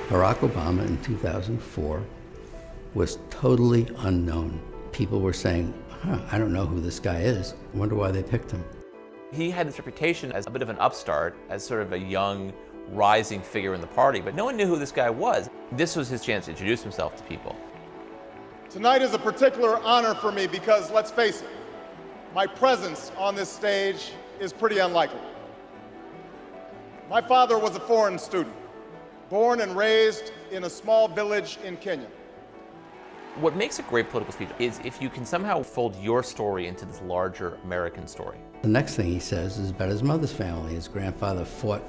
Barack Obama in 2004 was totally unknown. People were saying, I don't know who this guy is. I wonder why they picked him. He had this reputation as a bit of an upstart, as sort of a young, rising figure in the party, but no one knew who this guy was. This was his chance to introduce himself to people. Tonight is a particular honor for me because, let's face it, my presence on this stage is pretty unlikely. My father was a foreign student, born and raised in a small village in Kenya. What makes a great political speech is if you can somehow fold your story into this larger American story. The next thing he says is about his mother's family. His grandfather fought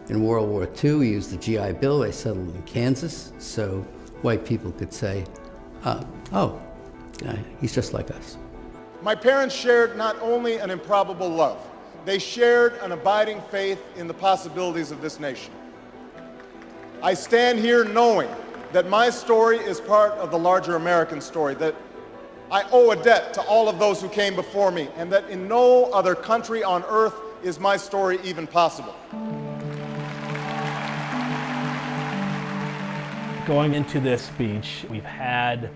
in World War II. He used the GI Bill. They settled in Kansas, so white people could say, he's just like us. My parents shared not only an improbable love, they shared an abiding faith in the possibilities of this nation. I stand here knowing that my story is part of the larger American story, that I owe a debt to all of those who came before me, and that in no other country on earth is my story even possible. Going into this speech, we've had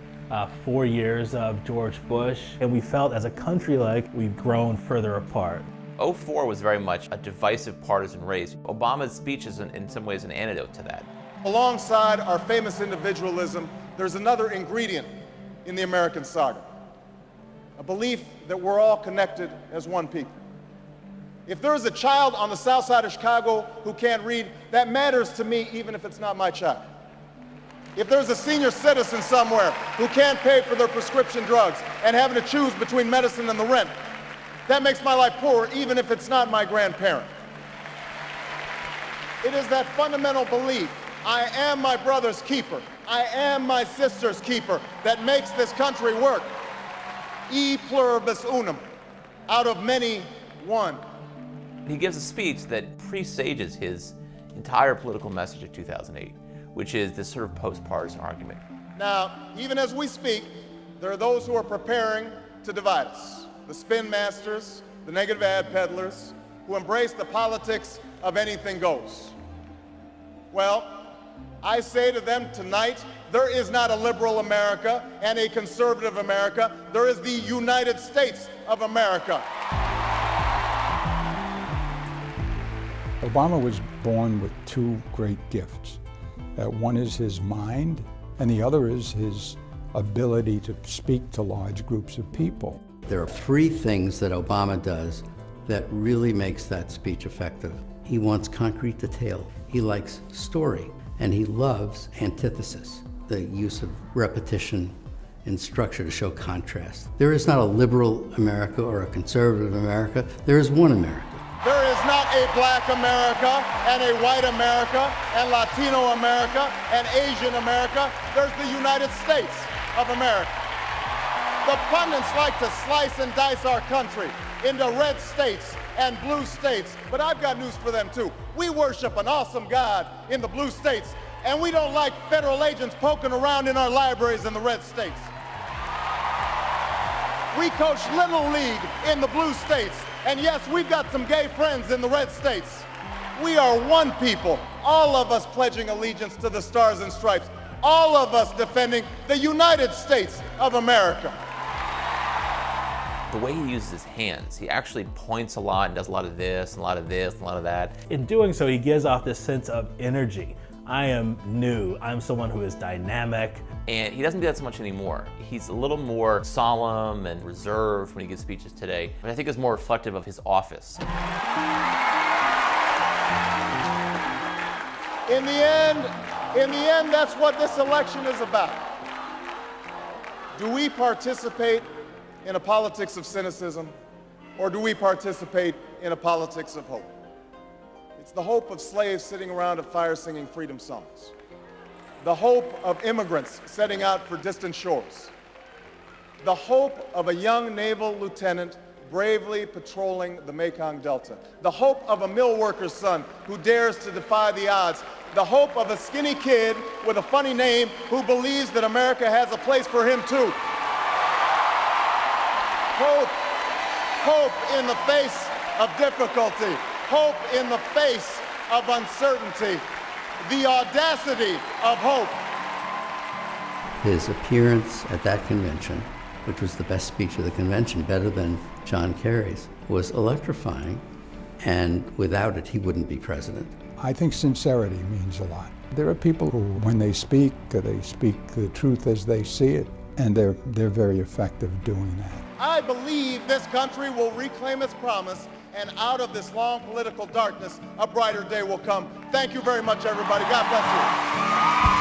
4 years of George Bush, and we felt as a country like we've grown further apart. '04 was very much a divisive partisan race. Obama's speech is in some ways an antidote to that. Alongside our famous individualism, there's another ingredient in the American saga, a belief that we're all connected as one people. If there's a child on the south side of Chicago who can't read, that matters to me even if it's not my child. If there's a senior citizen somewhere who can't pay for their prescription drugs and having to choose between medicine and the rent, that makes my life poorer even if it's not my grandparent. It is that fundamental belief, I am my brother's keeper, I am my sister's keeper, that makes this country work. E pluribus unum, out of many, one. He gives a speech that presages his entire political message of 2008, which is this sort of post-partisan argument. Now, even as we speak, there are those who are preparing to divide us. The spin masters, the negative ad peddlers, who embrace the politics of anything goes. Well, I say to them tonight, there is not a liberal America and a conservative America. There is the United States of America. Obama was born with two great gifts. One is his mind, and the other is his ability to speak to large groups of people. There are three things that Obama does that really makes that speech effective. He wants concrete detail. He likes story, and he loves antithesis, the use of repetition in structure to show contrast. There is not a liberal America or a conservative America. There is one America. There is not a black America and a white America and Latino America and Asian America. There's the United States of America. The pundits like to slice and dice our country into red states and blue states, but I've got news for them too. We worship an awesome God in the blue states, and we don't like federal agents poking around in our libraries in the red states. We coach Little League in the blue states, and yes, we've got some gay friends in the red states. We are one people, all of us pledging allegiance to the Stars and Stripes, all of us defending the United States of America. The way he uses his hands, he actually points a lot and does a lot of this, and a lot of this, and a lot of that. In doing so, he gives off this sense of energy. I am new, I'm someone who is dynamic. And he doesn't do that so much anymore. He's a little more solemn and reserved when he gives speeches today, but I think is more reflective of his office. In the end, that's what this election is about. Do we participate in a politics of cynicism, or do we participate in a politics of hope? It's the hope of slaves sitting around a fire singing freedom songs. The hope of immigrants setting out for distant shores. The hope of a young naval lieutenant bravely patrolling the Mekong Delta. The hope of a mill worker's son who dares to defy the odds. The hope of a skinny kid with a funny name who believes that America has a place for him too. Hope in the face of difficulty. Hope in the face of uncertainty. the audacity of hope. His appearance at that convention, which was the best speech of the convention, better than John Kerry's, was electrifying, and without it, he wouldn't be president. I think sincerity means a lot. There are people who, when they speak the truth as they see it, and they're very effective doing that. I believe this country will reclaim its promise, and out of this long political darkness, a brighter day will come. Thank you very much, everybody. God bless you.